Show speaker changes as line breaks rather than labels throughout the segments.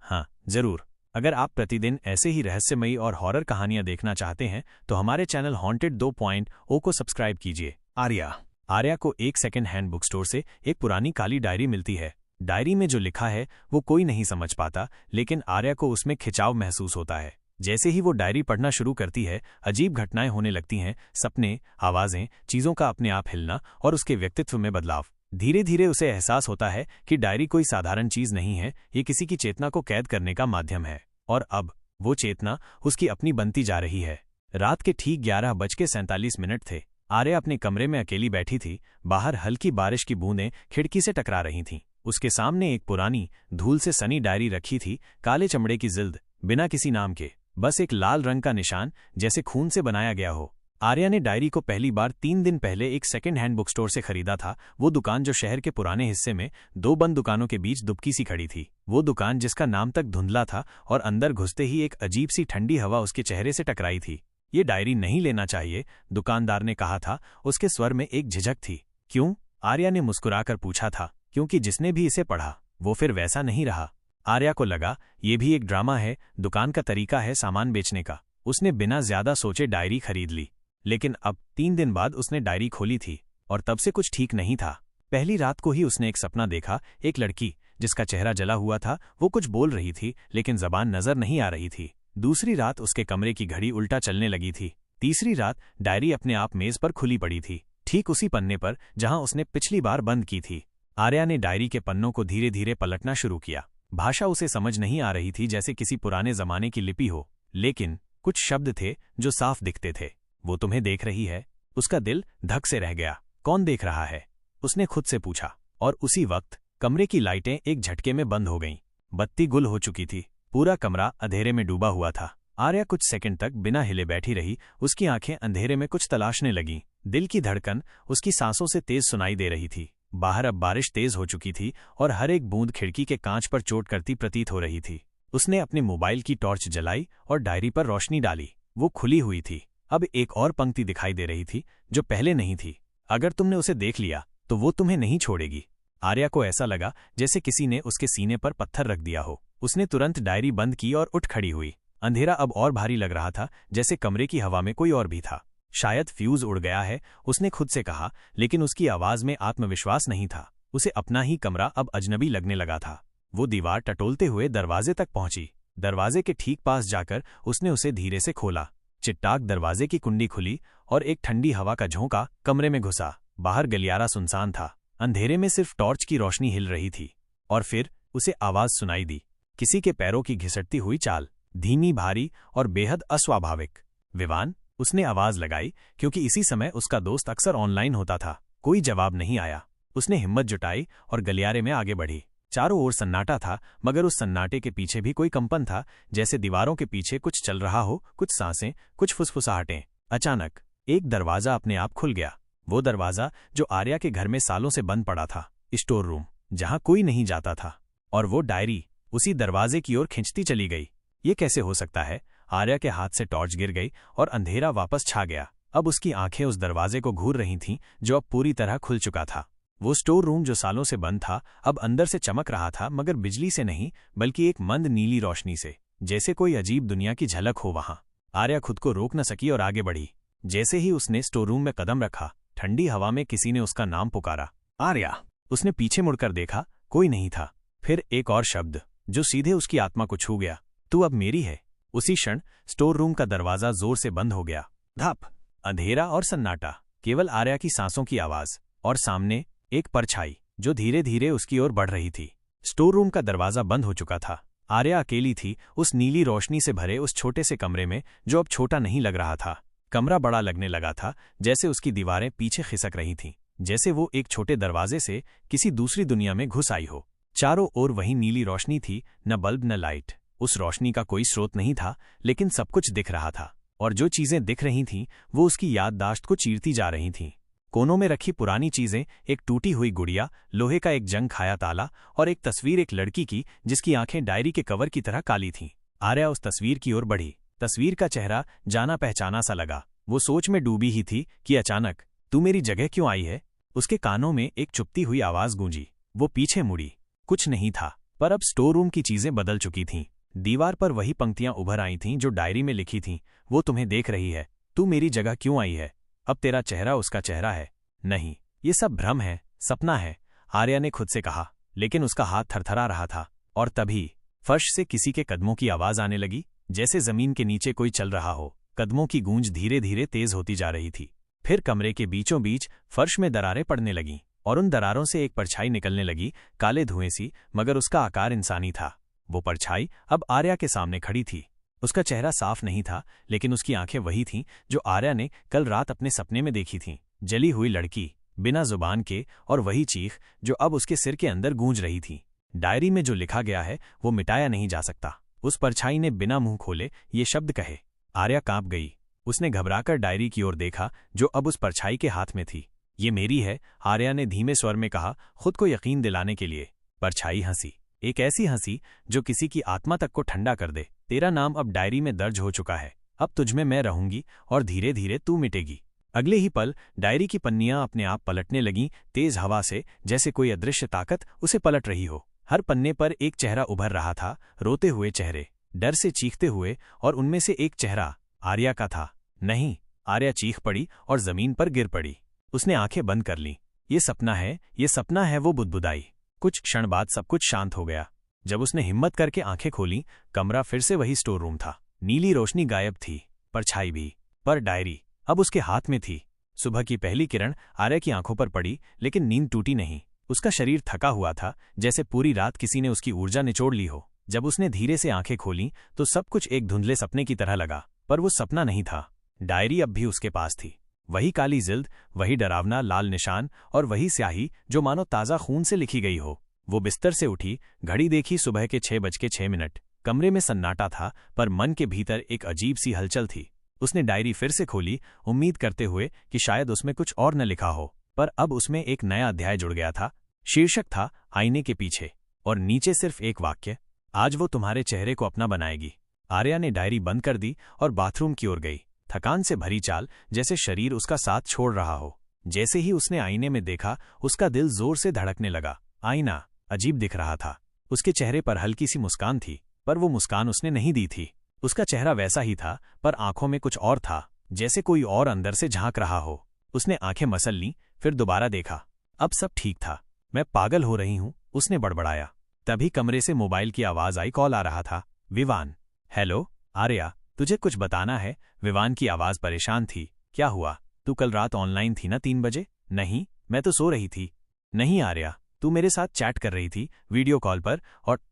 हाँ, जरूर। अगर आप प्रतिदिन ऐसे ही रहस्यमयी और हॉरर कहानियां देखना चाहते हैं तो हमारे चैनल हॉन्टेड 2.0 को सब्सक्राइब कीजिए। आर्या को एक सेकेंड हैंड बुक स्टोर से एक पुरानी काली डायरी मिलती है। डायरी में जो लिखा है वो कोई नहीं समझ पाता, लेकिन आर्या को उसमें खिंचाव महसूस होता है। जैसे ही वो डायरी पढ़ना शुरू करती है, अजीब घटनाएं होने लगती हैं, सपने, आवाजें, चीजों का अपने आप हिलना और उसके व्यक्तित्व में बदलाव। धीरे धीरे उसे एहसास होता है कि डायरी कोई साधारण चीज नहीं है, ये किसी की चेतना को कैद करने का माध्यम है। और अब वो चेतना उसकी अपनी बनती जा रही है। रात के ठीक 11:47 थे। आर्या अपने कमरे में अकेली बैठी थी। बाहर हल्की बारिश की बूंदें खिड़की से टकरा रही थीं। उसके सामने एक पुरानी, धूल से सनी डायरी रखी थी, काले चमड़े की जिल्द, बिना किसी नाम के, बस एक लाल रंग का निशान, जैसे खून से बनाया गया हो। आर्या ने डायरी को पहली बार 3 दिन पहले एक सेकेंड हैंड बुक स्टोर से खरीदा था। वो दुकान जो शहर के पुराने हिस्से में 2 बंद दुकानों के बीच दुबकी सी खड़ी थी। वो दुकान जिसका नाम तक धुंधला था और अंदर घुसते ही एक अजीब सी ठंडी हवा उसके चेहरे से टकराई थी। ये डायरी नहीं लेना चाहिए, दुकानदार ने कहा था। उसके स्वर में एक झिझक थी। क्यों? आर्या ने मुस्कुराकर पूछा था। क्योंकि जिसने भी इसे पढ़ा वो फिर वैसा नहीं रहा। आर्या को लगा ये भी एक ड्रामा है, दुकान का तरीका है सामान बेचने का। उसने बिना ज्यादा सोचे डायरी खरीद ली। लेकिन अब 3 दिन बाद उसने डायरी खोली थी और तब से कुछ ठीक नहीं था। पहली रात को ही उसने एक सपना देखा, एक लड़की जिसका चेहरा जला हुआ था, वो कुछ बोल रही थी लेकिन जबान नजर नहीं आ रही थी। दूसरी रात उसके कमरे की घड़ी उल्टा चलने लगी थी। तीसरी रात डायरी अपने आप मेज पर खुली पड़ी थी, ठीक उसी पन्ने पर जहां उसने पिछली बार बंद की थी। आर्या ने डायरी के पन्नों को धीरे धीरे पलटना शुरू किया। भाषा उसे समझ नहीं आ रही थी, जैसे किसी पुराने जमाने की लिपि हो, लेकिन कुछ शब्द थे जो साफ दिखते थे। वो तुम्हें देख रही है। उसका दिल धक से रह गया। कौन देख रहा है? उसने खुद से पूछा। और उसी वक्त कमरे की लाइटें एक झटके में बंद हो गईं। बत्ती गुल हो चुकी थी। पूरा कमरा अंधेरे में डूबा हुआ था। आर्या कुछ सेकंड तक बिना हिले बैठी रही। उसकी आंखें अंधेरे में कुछ तलाशने लगीं। दिल की धड़कन उसकी सांसों से तेज सुनाई दे रही थी। बाहर अब बारिश तेज हो चुकी थी और हर एक बूंद खिड़की के कांच पर चोट करती प्रतीत हो रही थी। उसने अपने मोबाइल की टॉर्च जलाई और डायरी पर रोशनी डाली। वो खुली हुई थी। अब एक और पंक्ति दिखाई दे रही थी जो पहले नहीं थी। अगर तुमने उसे देख लिया तो वो तुम्हें नहीं छोड़ेगी। आर्या को ऐसा लगा जैसे किसी ने उसके सीने पर पत्थर रख दिया हो। उसने तुरंत डायरी बंद की और उठ खड़ी हुई। अंधेरा अब और भारी लग रहा था, जैसे कमरे की हवा में कोई और भी था। शायद फ्यूज उड़ गया है, उसने खुद से कहा, लेकिन उसकी आवाज में आत्मविश्वास नहीं था। उसे अपना ही कमरा अब अजनबी लगने लगा था। वो दीवार टटोलते हुए दरवाजे तक पहुंची। दरवाजे के ठीक पास जाकर उसने उसे धीरे से खोला। चिट्टाक दरवाजे की कुंडी खुली और एक ठंडी हवा का झोंका कमरे में घुसा। बाहर गलियारा सुनसान था। अंधेरे में सिर्फ टॉर्च की रोशनी हिल रही थी। और फिर उसे आवाज सुनाई दी, किसी के पैरों की घिसटती हुई चाल, धीमी, भारी और बेहद अस्वाभाविक। विवान, उसने आवाज लगाई, क्योंकि इसी समय उसका दोस्त अक्सर ऑनलाइन होता था। कोई जवाब नहीं आया। उसने हिम्मत जुटाई और गलियारे में आगे बढ़ी। चारों ओर सन्नाटा था, मगर उस सन्नाटे के पीछे भी कोई कंपन था, जैसे दीवारों के पीछे कुछ चल रहा हो, कुछ सांसें, कुछ फुसफुसाहटें। अचानक एक दरवाजा अपने आप खुल गया। वो दरवाजा जो आर्या के घर में सालों से बंद पड़ा था, स्टोर रूम, जहां कोई नहीं जाता था। और वो डायरी उसी दरवाजे की ओर खिंचती चली गई। ये कैसे हो सकता है? आर्या के हाथ से टॉर्च गिर गई और अंधेरा वापस छा गया। अब उसकी आंखें उस दरवाजे को घूर रही थीं जो अब पूरी तरह खुल चुका था। वो स्टोर रूम जो सालों से बंद था, अब अंदर से चमक रहा था, मगर बिजली से नहीं, बल्कि एक मंद नीली रोशनी से, जैसे कोई अजीब दुनिया की झलक हो वहां। आर्या खुद को रोक न सकी और आगे बढ़ी। जैसे ही उसने स्टोर रूम में कदम रखा, ठंडी हवा में किसी ने उसका नाम पुकारा, आर्या। उसने पीछे मुड़कर देखा, कोई नहीं था। फिर एक और शब्द जो सीधे उसकी आत्मा को छू गया, तू अब मेरी है। उसी क्षण स्टोर रूम का दरवाजा जोर से बंद हो गया। धप। अंधेरा और सन्नाटा, केवल आर्या की सांसों की आवाज और सामने एक परछाई जो धीरे धीरे उसकी ओर बढ़ रही थी। स्टोर रूम का दरवाजा बंद हो चुका था। आर्या अकेली थी उस नीली रोशनी से भरे उस छोटे से कमरे में, जो अब छोटा नहीं लग रहा था। कमरा बड़ा लगने लगा था, जैसे उसकी दीवारें पीछे खिसक रही थीं, जैसे वो एक छोटे दरवाजे से किसी दूसरी दुनिया में घुस आई हो। चारों ओर वही नीली रोशनी थी, न बल्ब न लाइट। उस रोशनी का कोई स्रोत नहीं था, लेकिन सब कुछ दिख रहा था। और जो चीजें दिख रही थीं वो उसकी याददाश्त को चीरती जा रही थीं। कोनों में रखी पुरानी चीजें, एक टूटी हुई गुड़िया, लोहे का एक जंग खाया ताला और एक तस्वीर एक लड़की की जिसकी आंखें डायरी के कवर की तरह काली थीं। आर्या उस तस्वीर की ओर बढ़ी। तस्वीर का चेहरा जाना पहचाना सा लगा। वो सोच में डूबी ही थी कि अचानक, तू मेरी जगह क्यों आई है? उसके कानों में एक चुपती हुई आवाज गूंजी। वो पीछे मुड़ी। कुछ नहीं था। पर अब स्टोर रूम की चीजें बदल चुकी थीं। दीवार पर वही पंक्तियां उभर आई थीं जो डायरी में लिखी थीं। वो तुम्हें देख रही है, तू मेरी जगह क्यों आई है, अब तेरा चेहरा उसका चेहरा है। नहीं, ये सब भ्रम है, सपना है, आर्या ने खुद से कहा, लेकिन उसका हाथ थरथरा रहा था। और तभी फर्श से किसी के कदमों की आवाज आने लगी, जैसे जमीन के नीचे कोई चल रहा हो। कदमों की गूंज धीरे धीरे तेज होती जा रही थी। फिर कमरे के बीचों बीच फर्श में दरारें पड़ने लगीं और उन दरारों से एक परछाई निकलने लगी, काले धुएं सी, मगर उसका आकार इंसानी था। वो परछाई अब आर्या के सामने खड़ी थी। उसका चेहरा साफ नहीं था, लेकिन उसकी आंखें वही थीं जो आर्या ने कल रात अपने सपने में देखी थीं। जली हुई लड़की, बिना जुबान के, और वही चीख जो अब उसके सिर के अंदर गूंज रही थी। डायरी में जो लिखा गया है वो मिटाया नहीं जा सकता। उस परछाई ने बिना मुंह खोले ये शब्द कहे। आर्या कांप गई। उसने घबराकर डायरी की ओर देखा जो अब उस परछाई के हाथ में थी। ये मेरी है, आर्या ने धीमे स्वर में कहा, खुद को यकीन दिलाने के लिए। परछाई हंसी, एक ऐसी हंसी जो किसी की आत्मा तक को ठंडा कर दे। तेरा नाम अब डायरी में दर्ज हो चुका है, अब तुझमें मैं रहूंगी और धीरे धीरे तू मिटेगी। अगले ही पल डायरी की पन्नियां अपने आप पलटने लगीं, तेज हवा से, जैसे कोई अदृश्य ताकत उसे पलट रही हो। हर पन्ने पर एक चेहरा उभर रहा था, रोते हुए चेहरे, डर से चीखते हुए, और उनमें से एक चेहरा आर्या का था। नहीं, आर्या चीख पड़ी और जमीन पर गिर पड़ी। उसने आंखें बंद कर लीं। ये सपना है, ये सपना है, वो बुदबुदाई। कुछ क्षण बाद सब कुछ शांत हो गया। जब उसने हिम्मत करके आंखें खोलीं, कमरा फिर से वही स्टोर रूम था। नीली रोशनी गायब थी, परछाई भी, पर डायरी अब उसके हाथ में थी। सुबह की पहली किरण आर्या की आंखों पर पड़ी, लेकिन नींद टूटी नहीं। उसका शरीर थका हुआ था, जैसे पूरी रात किसी ने उसकी ऊर्जा निचोड़ ली हो। जब उसने धीरे से आंखें खोलीं तो सब कुछ एक धुंधले सपने की तरह लगा, पर वो सपना नहीं था। डायरी अब भी उसके पास थी, वही काली जिल्द, वही डरावना लाल निशान, और वही स्याही जो मानो ताज़ा खून से लिखी गई हो। वो बिस्तर से उठी, घड़ी देखी, सुबह के 6:06। कमरे में सन्नाटा था, पर मन के भीतर एक अजीब सी हलचल थी। उसने डायरी फिर से खोली, उम्मीद करते हुए कि शायद उसमें कुछ और न लिखा हो, पर अब उसमें एक नया अध्याय जुड़ गया था। शीर्षक था आईने के पीछे, और नीचे सिर्फ एक वाक्य, आज वो तुम्हारे चेहरे को अपना बनाएगी। आर्या ने डायरी बंद कर दी और बाथरूम की ओर गई, थकान से भरी चाल, जैसे शरीर उसका साथ छोड़ रहा हो। जैसे ही उसने आईने में देखा, उसका दिल जोर से धड़कने लगा। आईना अजीब दिख रहा था। उसके चेहरे पर हल्की सी मुस्कान थी, पर वो मुस्कान उसने नहीं दी थी। उसका चेहरा वैसा ही था, पर आंखों में कुछ और था, जैसे कोई और अंदर से झांक रहा हो। उसने आंखें मसल लीं, फिर दोबारा देखा। अब सब ठीक था। मैं पागल हो रही हूं, उसने बड़बड़ाया। तभी कमरे से मोबाइल की आवाज आई, कॉल आ रहा था। विवान। हेलो आर्या, तुझे कुछ बताना है। विवान की आवाज परेशान थी। क्या हुआ? तू कल रात ऑनलाइन थी ना 3 बजे? नहीं, मैं तो सो रही थी। नहीं आर्या, तू मेरे साथ चैट कर रही थी वीडियो कॉल पर,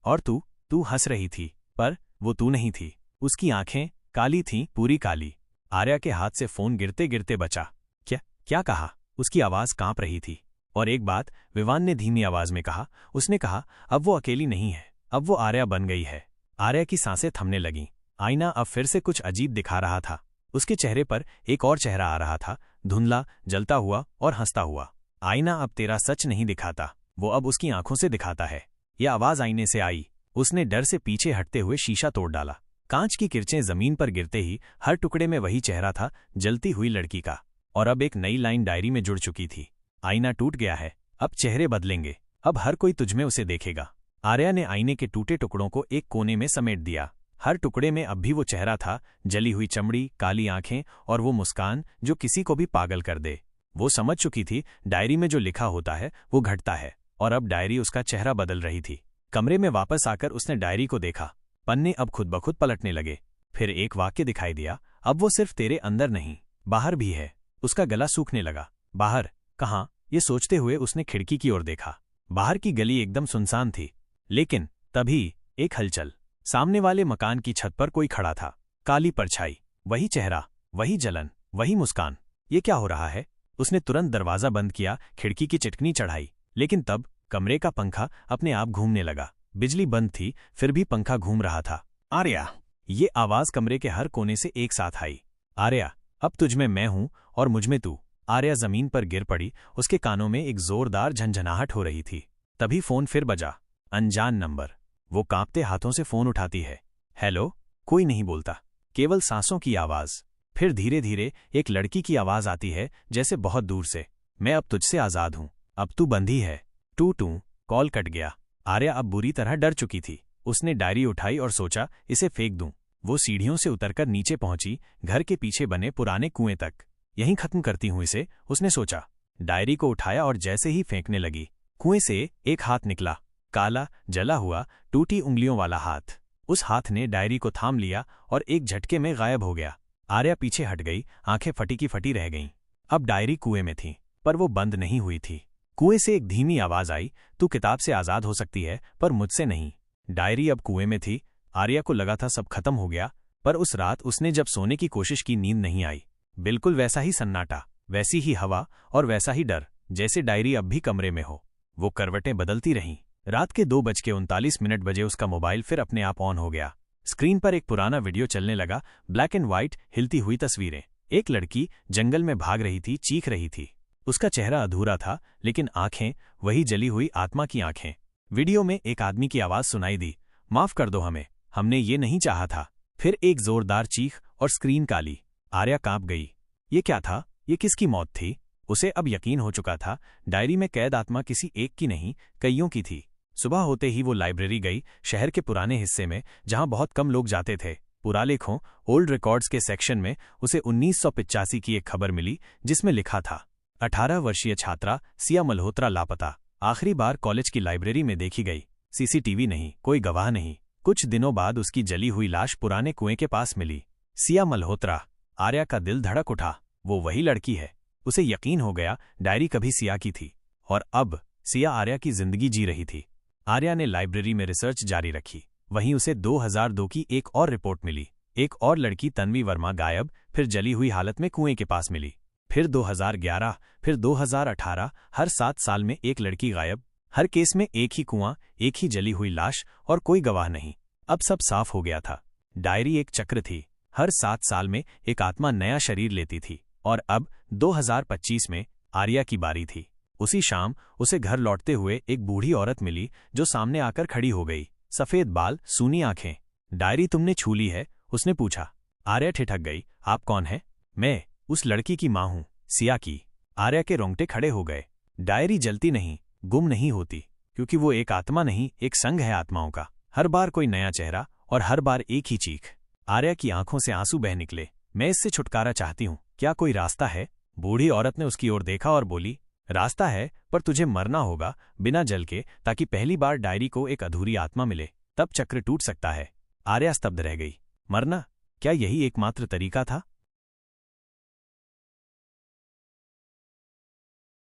और तू हंस रही थी, पर वो तू नहीं थी। उसकी आंखें काली थीं, पूरी काली। आर्या के हाथ से फोन गिरते गिरते बचा। क्या कहा? उसकी आवाज कांप रही थी। और एक बात, विवान ने धीमी आवाज में कहा। उसने कहा, अब वो अकेली नहीं है, अब वो आर्या बन गई है। आर्या की सांसें थमने लगीं। आईना अब फिर से कुछ अजीब दिखा रहा था। उसके चेहरे पर एक और चेहरा आ रहा था, धुंधला, जलता हुआ और हंसता हुआ। आईना अब तेरा सच नहीं दिखाता, वो अब उसकी आंखों से दिखाता है। यह आवाज आईने से आई। उसने डर से पीछे हटते हुए शीशा तोड़ डाला। कांच की किरचें जमीन पर गिरते ही हर टुकड़े में वही चेहरा था, जलती हुई लड़की का। और अब एक नई लाइन डायरी में जुड़ चुकी थी। आईना टूट गया है, अब चेहरे बदलेंगे, अब हर कोई तुझमें उसे देखेगा। आर्या ने आईने के टूटे टुकड़ों को एक कोने में समेट दिया। हर टुकड़े में अब भी वो चेहरा था, जली हुई चमड़ी, काली आंखें, और वो मुस्कान जो किसी को भी पागल कर दे। वो समझ चुकी थी, डायरी में जो लिखा होता है वो घटता है, और अब डायरी उसका चेहरा बदल रही थी। कमरे में वापस आकर उसने डायरी को देखा। पन्ने अब खुद ब खुद पलटने लगे। फिर एक वाक्य दिखाई दिया, अब वो सिर्फ तेरे अंदर नहीं, बाहर भी है। उसका गला सूखने लगा। बाहर? कहाँ? ये सोचते हुए उसने खिड़की की ओर देखा। बाहर की गली एकदम सुनसान थी, लेकिन तभी एक हलचल। सामने वाले मकान की छत पर कोई खड़ा था, काली परछाई, वही चेहरा, वही जलन, वही मुस्कान। ये क्या हो रहा है? उसने तुरंत दरवाजा बंद किया, खिड़की की चिटकनी चढ़ाई, लेकिन तब कमरे का पंखा अपने आप घूमने लगा। बिजली बंद थी, फिर भी पंखा घूम रहा था। आर्या! ये आवाज कमरे के हर कोने से एक साथ आई। आर्या, अब तुझमें मैं हूं और मुझमें तू। आर्या जमीन पर गिर पड़ी। उसके कानों में एक जोरदार झंझनाहट हो रही थी। तभी फोन फिर बजा। अनजान नंबर। वो कांपते हाथों से फोन उठाती है। हेलो? कोई नहीं बोलता, केवल सांसों की आवाज। फिर धीरे धीरे एक लड़की की आवाज आती है, जैसे बहुत दूर से। मैं अब तुझसे आजाद हूं, अब तू बंधी है। To to. कॉल कट गया। आर्या अब बुरी तरह डर चुकी थी। उसने डायरी उठाई और सोचा, इसे फेंक दूं। वो सीढ़ियों से उतरकर नीचे पहुंची, घर के पीछे बने पुराने कुएं तक। यहीं खत्म करती हूं इसे, उसने सोचा। डायरी को उठाया और जैसे ही फेंकने लगी, कुएं से एक हाथ निकला, काला, जला हुआ, टूटी उंगलियों वाला हाथ। उस हाथ ने डायरी को थाम लिया और एक झटके में गायब हो गया। आर्या पीछे हट गई, आंखें फटी की फटी रह गईं। अब डायरी कुएं में थी, पर वो बंद नहीं हुई थी। कुएं से एक धीमी आवाज आई, तू किताब से आजाद हो सकती है, पर मुझसे नहीं। डायरी अब कुएं में थी। आर्या को लगा था सब खत्म हो गया, पर उस रात उसने जब सोने की कोशिश की, नींद नहीं आई। बिल्कुल वैसा ही सन्नाटा, वैसी ही हवा और वैसा ही डर, जैसे डायरी अब भी कमरे में हो। वो करवटें बदलती रहीं। रात के 2:39 बजे उसका मोबाइल फिर अपने आप ऑन हो गया। स्क्रीन पर एक पुराना वीडियो चलने लगा, ब्लैक एंड व्हाइट, हिलती हुई तस्वीरें। एक लड़की जंगल में भाग रही थी, चीख रही थी। उसका चेहरा अधूरा था, लेकिन आंखें वही जली हुई आत्मा की आंखें। वीडियो में एक आदमी की आवाज सुनाई दी, माफ कर दो हमें, हमने ये नहीं चाहा था। फिर एक जोरदार चीख और स्क्रीन काली। आर्या कांप गई। ये क्या था? ये किसकी मौत थी? उसे अब यकीन हो चुका था, डायरी में कैद आत्मा किसी एक की नहीं, कईयों की थी। सुबह होते ही वो लाइब्रेरी गई, शहर के पुराने हिस्से में, जहां बहुत कम लोग जाते थे। पुरालेखों, ओल्ड रिकॉर्ड्स के सेक्शन में उसे 1985 की एक खबर मिली, जिसमें लिखा था, 18 वर्षीय छात्रा सिया मल्होत्रा लापता, आखिरी बार कॉलेज की लाइब्रेरी में देखी गई। सीसीटीवी नहीं, कोई गवाह नहीं। कुछ दिनों बाद उसकी जली हुई लाश पुराने कुएं के पास मिली। सिया मल्होत्रा। आर्या का दिल धड़क उठा। वो वही लड़की है। उसे यकीन हो गया, डायरी कभी सिया की थी, और अब सिया आर्या की जिंदगी जी रही थी। आर्या ने लाइब्रेरी में रिसर्च जारी रखी। वहीं उसे 2002 की एक और रिपोर्ट मिली। एक और लड़की तन्वी वर्मा गायब, फिर जली हुई हालत में कुएं के पास मिली। फिर 2011, फिर 2018, हर 7 साल में एक लड़की गायब। हर केस में एक ही कुआं, एक ही जली हुई लाश और कोई गवाह नहीं। अब सब साफ हो गया था। डायरी एक चक्र थी। हर 7 साल में एक आत्मा नया शरीर लेती थी, और अब 2025 में आर्या की बारी थी। उसी शाम उसे घर लौटते हुए एक बूढ़ी औरत मिली, जो सामने आकर खड़ी हो गई। सफेद बाल, सूनी आंखें। डायरी तुमने छू ली है? उसने पूछा। आर्या ठिठक गई। आप कौन है? मैं उस लड़की की मां हूं, सिया की। आर्या के रोंगटे खड़े हो गए। डायरी जलती नहीं, गुम नहीं होती, क्योंकि वो एक आत्मा नहीं, एक संघ है आत्माओं का। हर बार कोई नया चेहरा, और हर बार एक ही चीख। आर्या की आंखों से आंसू बह निकले। मैं इससे छुटकारा चाहती हूँ, क्या कोई रास्ता है? बूढ़ी औरत ने उसकी ओर देखा और बोली, रास्ता है, पर तुझे मरना होगा, बिना जल के, ताकि पहली बार डायरी को एक अधूरी आत्मा मिले। तब चक्र टूट सकता है। आर्या स्तब्ध रह गई। मरना? क्या यही एकमात्र तरीका था?